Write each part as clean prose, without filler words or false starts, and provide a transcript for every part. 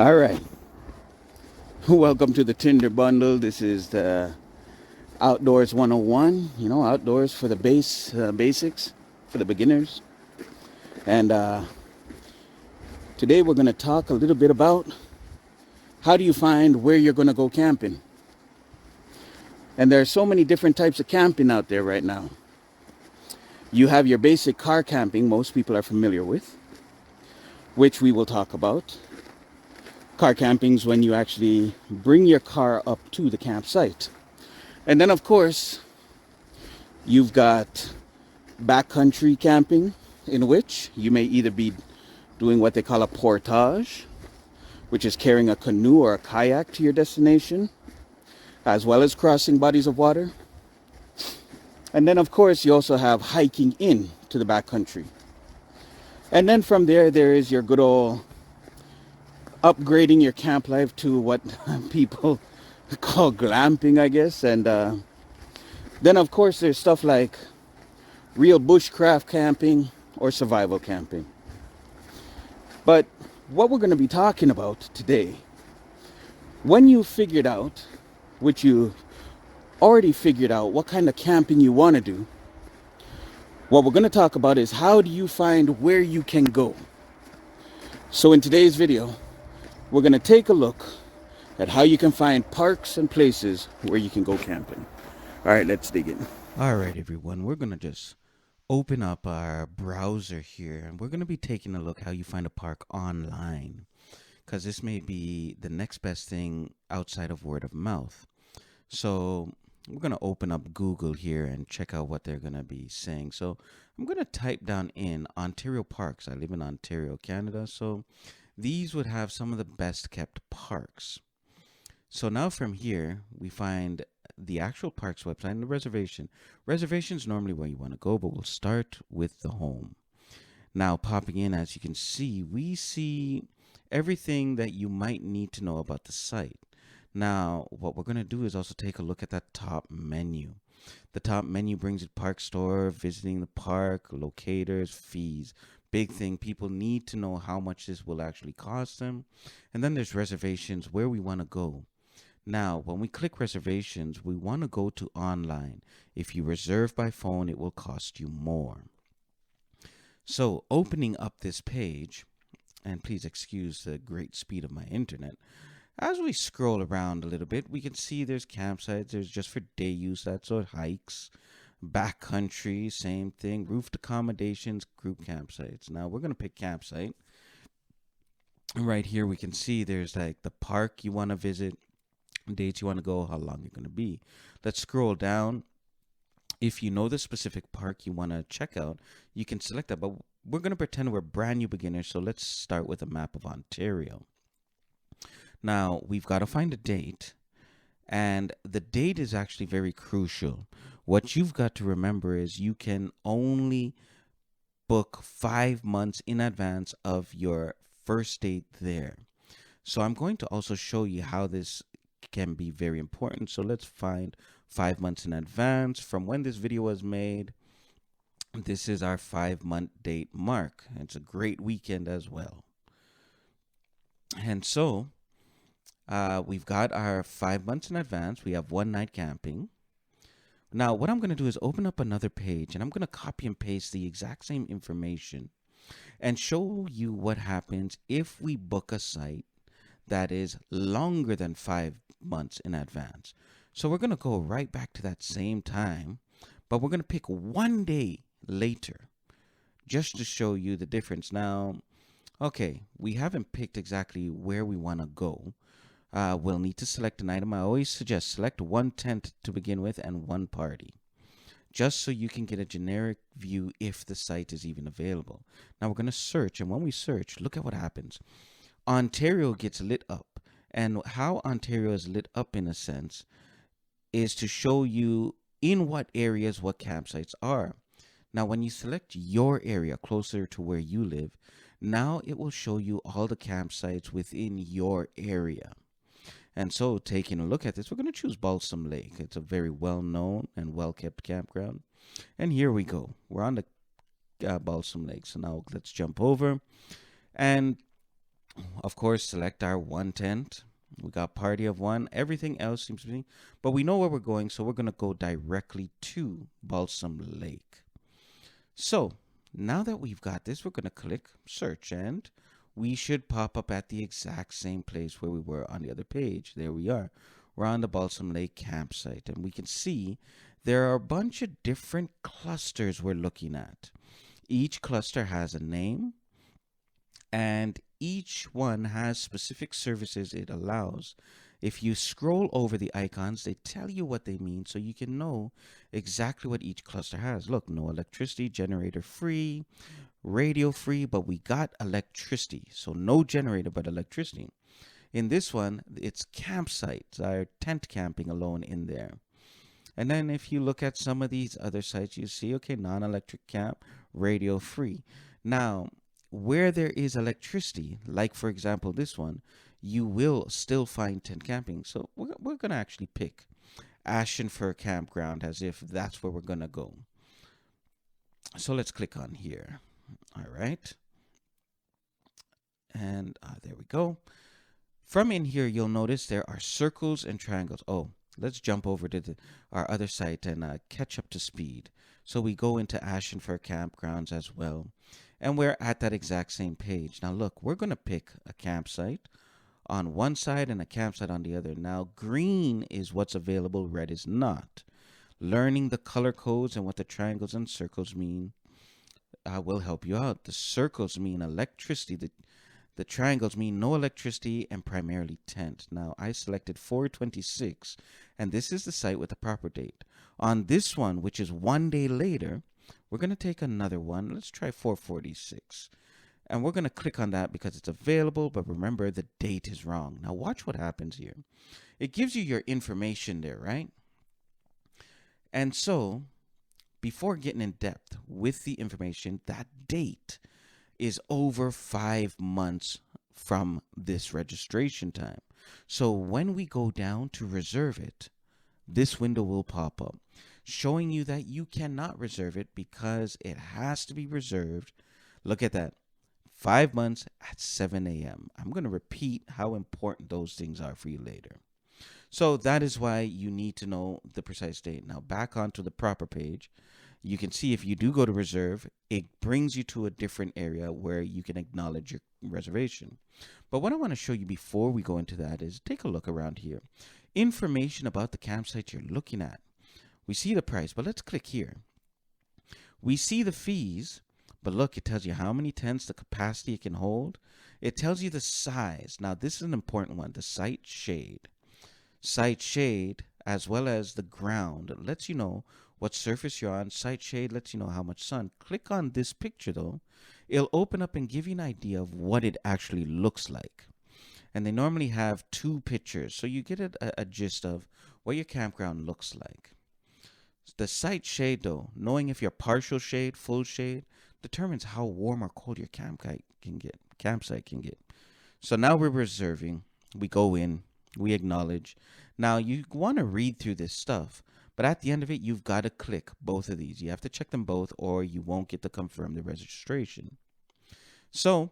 All right. Welcome to the Tinder Bundle. This is the Outdoors 101, outdoors for the basics, for the beginners. And today we're going to talk a little bit about how do you find where you're going to go camping. And there are so many different types of camping out there right now. You have your basic car camping, most people are familiar with, which we will talk about. Car camping is when you actually bring your car up to the campsite. And then, of course, you've got backcountry camping, in which you may either be doing what they call a portage, which is carrying a canoe or a kayak to your destination, as well as crossing bodies of water. And then, of course, you also have hiking in to the backcountry. And then from there, there is your good old upgrading your camp life to what people call glamping, I guess. And then, of course, there's stuff like real bushcraft camping or survival camping. But what we're going to be talking about today, when you figured out, which you already figured out, what kind of camping you want to do, what we're going to talk about is how do you find where you can go. So in today's video, we're going to take a look at how you can find parks and places where you can go camping. All right, let's dig in. All right, everyone, we're going to just open up our browser here, and we're going to be taking a look how you find a park online, because this may be the next best thing outside of word of mouth. So we're going to open up Google here and check out what they're going to be saying. So I'm going to type down in Ontario parks. I live in Ontario, Canada, so these would have some of the best kept parks. So now from here, we find the actual parks website and the reservation. Reservation is normally where you want to go, but we'll start with the home. Now, popping in, as you can see, we see everything that you might need to know about the site. Now, what we're going to do is also take a look at that top menu. The top menu brings it park store, visiting the park, locators, fees. Big thing, people need to know how much this will actually cost them. And then there's reservations, where we want to go. Now, when we click reservations, we want to go to online. If you reserve by phone, it will cost you more. So opening up this page, and please excuse the great speed of my internet, as we scroll around a little bit, we can see there's campsites. There's just for day use, that's what hikes. Backcountry, same thing. Roofed accommodations, group campsites. Now we're going to pick campsite. Right here we can see there's like the park you want to visit, dates you want to go, how long you're going to be. Let's scroll down. If you know the specific park you want to check out, you can select that. But we're going to pretend we're brand new beginners, so let's start with a map of Ontario. Now we've got to find a date, and the date is actually very crucial. What you've got to remember is you can only book 5 months in advance of your first date there. So I'm going to also show you how this can be very important. So let's find 5 months in advance from when this video was made. This is our 5-month date mark. It's a great weekend as well. And so we've got our 5 months in advance. We have 1 night camping. Now, what I'm going to do is open up another page, and I'm going to copy and paste the exact same information and show you what happens if we book a site that is longer than 5 months in advance. So we're going to go right back to that same time, but we're going to pick 1 day later just to show you the difference. Now, okay, we haven't picked exactly where we want to go. We'll need to select an item. I always suggest select 1 tent to begin with and 1 party, just so you can get a generic view if the site is even available. Now we're going to search, and when we search, look at what happens. Ontario gets lit up, and how Ontario is lit up in a sense is to show you in what areas what campsites are. Now when you select your area closer to where you live, now it will show you all the campsites within your area. And so taking a look at this, we're going to choose Balsam Lake. It's a very well-known and well-kept campground. And here we go. We're on the Balsam Lake. So now let's jump over. And Of course, select our one tent. We got party of one. Everything else seems to be, but we know where we're going, so we're going to go directly to Balsam Lake. So now that we've got this, we're going to click search, and we should pop up at the exact same place where we were on the other page. There we are. We're on the Balsam Lake campsite, and we can see there are a bunch of different clusters we're looking at. Each cluster has a name, and each one has specific services it allows. If you scroll over the icons, they tell you what they mean so you can know exactly what each cluster has. Look, no electricity, generator free, radio free, but we got electricity. So no generator, but electricity. In this one, it's campsites, our tent camping alone in there. And then if you look at some of these other sites, you see, okay, non-electric camp, radio free. Now, where there is electricity, like for example this one, you will still find tent camping. So we're going to actually pick Ashen Fir Campground as if that's where we're going to go. So let's click on here. All right. And there we go. From in here, you'll notice there are circles and triangles. Oh, let's jump over to our other site and catch up to speed. So we go into Ashen Fir Campgrounds as well. And we're at that exact same page. Now look, we're going to pick a campsite on one side and a campsite on the other. Now green is what's available, red is not. Learning the color codes and what the triangles and circles mean will help you out. The circles mean electricity. The triangles mean no electricity and primarily tent. Now, I selected 426, and this is the site with the proper date. On this one, which is 1 day later, we're going to take another one. Let's try 446. And we're going to click on that because it's available, but remember, the date is wrong. Now, watch what happens here. It gives you your information there, right? And so, before getting in depth with the information, that date is over 5 months from this registration time. So when we go down to reserve it, this window will pop up showing you that you cannot reserve it because it has to be reserved. Look at that. 5 months at 7 a.m. I'm going to repeat how important those things are for you later. So that is why you need to know the precise date. Now back onto the proper page. You can see if you do go to reserve, it brings you to a different area where you can acknowledge your reservation. But what I want to show you before we go into that is take a look around here. Information about the campsite you're looking at. We see the price, but let's click here. We see the fees, but look, it tells you how many tents, the capacity it can hold. It tells you the size. Now, this is an important one, the site shade. Site shade, as well as the ground, lets you know what surface you're on. Site shade lets you know how much sun. Click on this picture though. It'll open up and give you an idea of what it actually looks like. And they normally have 2 pictures, so you get a gist of what your campground looks like. The site shade though, knowing if you're partial shade, full shade, determines how warm or cold your campsite can get. So now we're reserving. We go in, we acknowledge. Now you want to read through this stuff. But at the end of it, you've got to click both of these. You have to check them both or you won't get to confirm the registration. So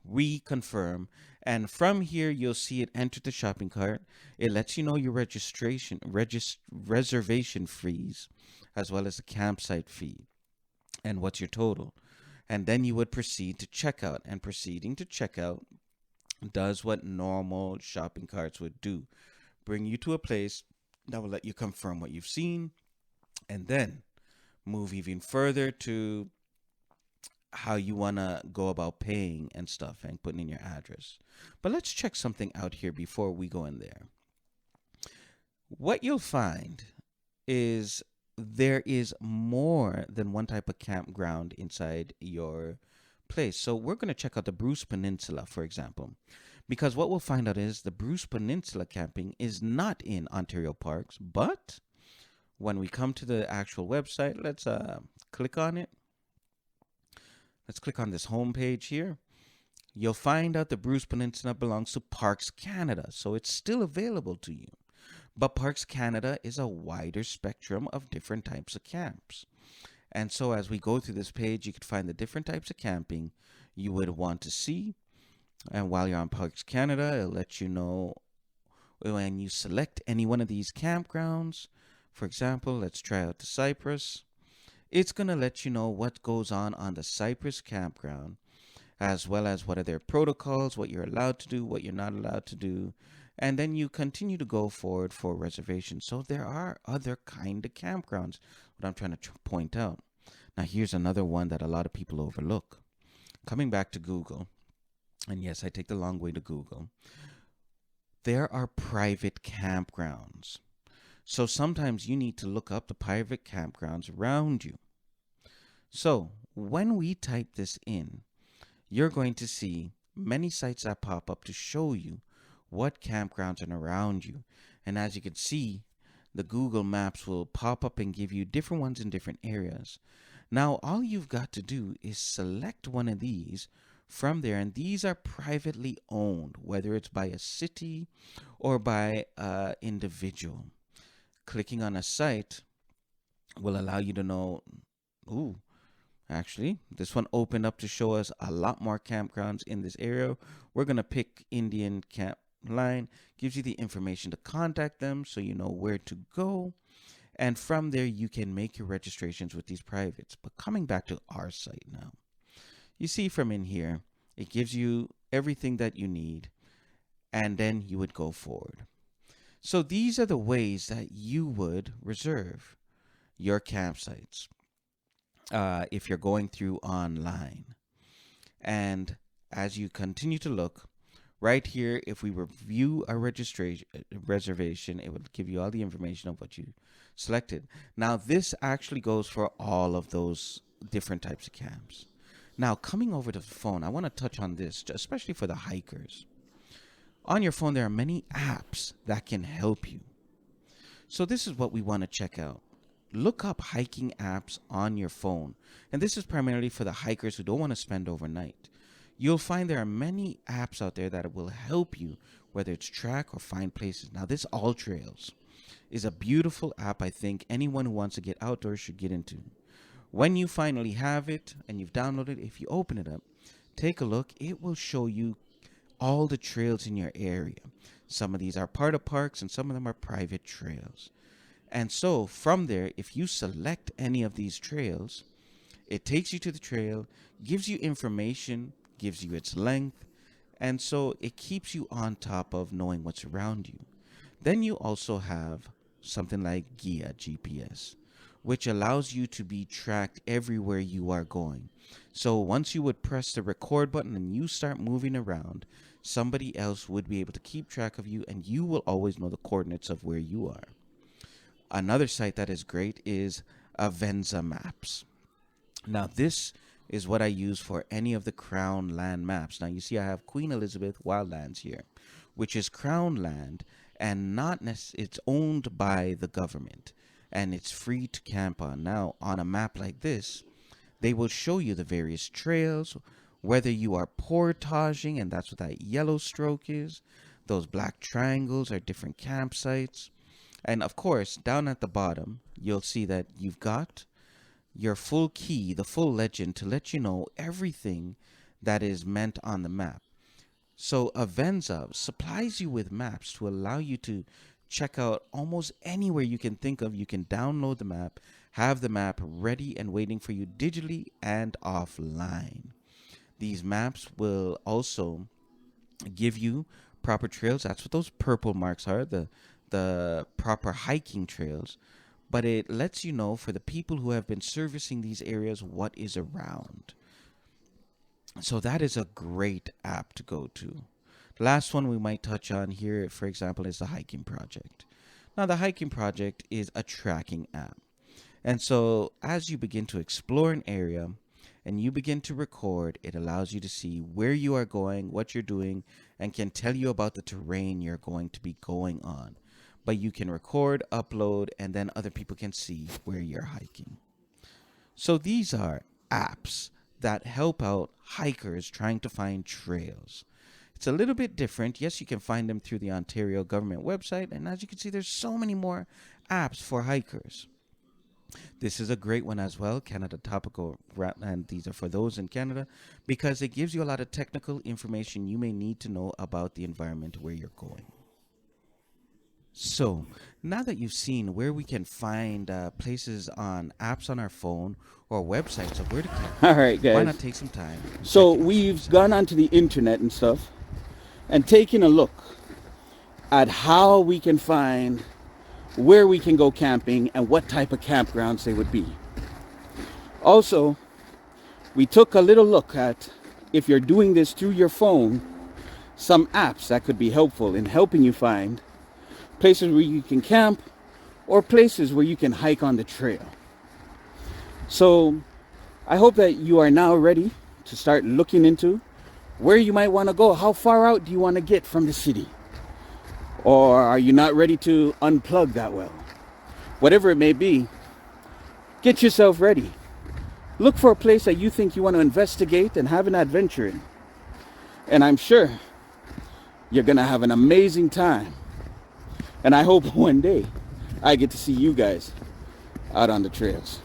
we confirm. And from here, you'll see it enter the shopping cart. It lets you know your reservation fees, as well as the campsite fee and what's your total. And then you would proceed to checkout. And proceeding to checkout does what normal shopping carts would do. Bring you to a place that will let you confirm what you've seen and then move even further to how you want to go about paying and stuff and putting in your address. But let's check something out here before we go in there. What you'll find is there is more than one type of campground inside your place. So we're going to check out the Bruce Peninsula, for example. Because what we'll find out is the Bruce Peninsula camping is not in Ontario Parks, but when we come to the actual website, let's click on it. Let's click on this home page here. You'll find out the Bruce Peninsula belongs to Parks Canada, so it's still available to you. But Parks Canada is a wider spectrum of different types of camps. And so as we go through this page, you can find the different types of camping you would want to see. And while you're on Parks Canada, it'll let you know when you select any one of these campgrounds. For example, let's try out the Cypress. It's going to let you know what goes on the Cypress campground, as well as what are their protocols, what you're allowed to do, what you're not allowed to do. And then you continue to go forward for reservations. So there are other kind of campgrounds, what I'm trying to point out. Now, here's another one that a lot of people overlook. Coming back to Google, and yes, I take the long way to Google, there are private campgrounds. So sometimes you need to look up the private campgrounds around you. So when we type this in, you're going to see many sites that pop up to show you what campgrounds are around you. And as you can see, the Google Maps will pop up and give you different ones in different areas. Now, all you've got to do is select one of these from there, and these are privately owned, whether it's by a city or by an individual. Clicking on a site will allow you to know, ooh, actually, this one opened up to show us a lot more campgrounds in this area. We're going to pick Indian Camp Line. Gives you the information to contact them so you know where to go. And from there, you can make your registrations with these privates. But coming back to our site now, you see from in here, it gives you everything that you need, and then you would go forward. So these are the ways that you would reserve your campsites if you're going through online. And as you continue to look, right here, if we review a registration reservation, it would give you all the information of what you selected. Now, this actually goes for all of those different types of camps. Now, coming over to the phone, I want to touch on this, especially for the hikers. On your phone, there are many apps that can help you. So, this is what we want to check out. Look up hiking apps on your phone. And this is primarily for the hikers who don't want to spend overnight. You'll find there are many apps out there that will help you, whether it's track or find places. Now, this All Trails is a beautiful app I think anyone who wants to get outdoors should get into. When you finally have it and you've downloaded it, if you open it up, take a look. It will show you all the trails in your area. Some of these are part of parks and some of them are private trails. And so from there, if you select any of these trails, it takes you to the trail, gives you information, gives you its length, and so it keeps you on top of knowing what's around you. Then you also have something like Gia GPS, which allows you to be tracked everywhere you are going. So once you would press the record button and you start moving around, somebody else would be able to keep track of you and you will always know the coordinates of where you are. Another site that is great is Avenza Maps. Now, this is what I use for any of the Crown land maps. Now, you see, I have Queen Elizabeth Wildlands here, which is Crown land and not it's owned by the government and it's free to camp on. Now, on a map like this, they will show you the various trails, whether you are portaging, and that's what that yellow stroke is. Those black triangles are different campsites. And of course, down at the bottom, you'll see that you've got your full key, the full legend to let you know everything that is meant on the map. So Avenza supplies you with maps to allow you to check out almost anywhere you can think of. You can download the map, have the map ready and waiting for you digitally and offline. These maps will also give you proper trails. That's what those purple marks are, the proper hiking trails. But it lets you know for the people who have been servicing these areas what is around. So that is a great app to go to. The last one we might touch on here, for example, is the Hiking Project. Now, the Hiking Project is a tracking app. And so as you begin to explore an area and you begin to record, it allows you to see where you are going, what you're doing, and can tell you about the terrain you're going to be going on. But you can record, upload, and then other people can see where you're hiking. So these are apps that help out hikers trying to find trails. It's a little bit different. Yes, you can find them through the Ontario government website, and as you can see, there's so many more apps for hikers. This is a great one as well, Canada Topical, and these are for those in Canada because it gives you a lot of technical information you may need to know about the environment where you're going. So, now that you've seen where we can find places on apps on our phone or websites of where to camp, All right, why guys. not take some time and check So things for we've yourself? gone onto the internet and stuff and taken a look at how we can find where we can go camping and what type of campgrounds they would be. Also, we took a little look at, if you're doing this through your phone, some apps that could be helpful in helping you find places where you can camp or places where you can hike on the trail. So I hope that you are now ready to start looking into where you might want to go. How far out do you want to get from the city? Or are you not ready to unplug that well? Whatever it may be, get yourself ready. Look for a place that you think you want to investigate and have an adventure in. And I'm sure you're going to have an amazing time. And I hope one day I get to see you guys out on the trails.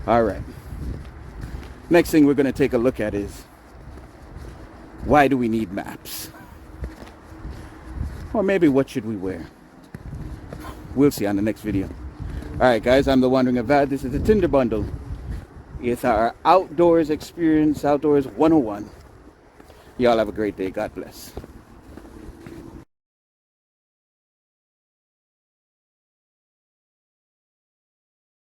All right. Next thing we're going to take a look at is, why do we need maps? Or maybe what should we wear? We'll see on the next video. All right, guys, I'm the Wandering Avad. This is the Tinder Bundle. It's our outdoors experience, Outdoors 101. Y'all have a great day. God bless.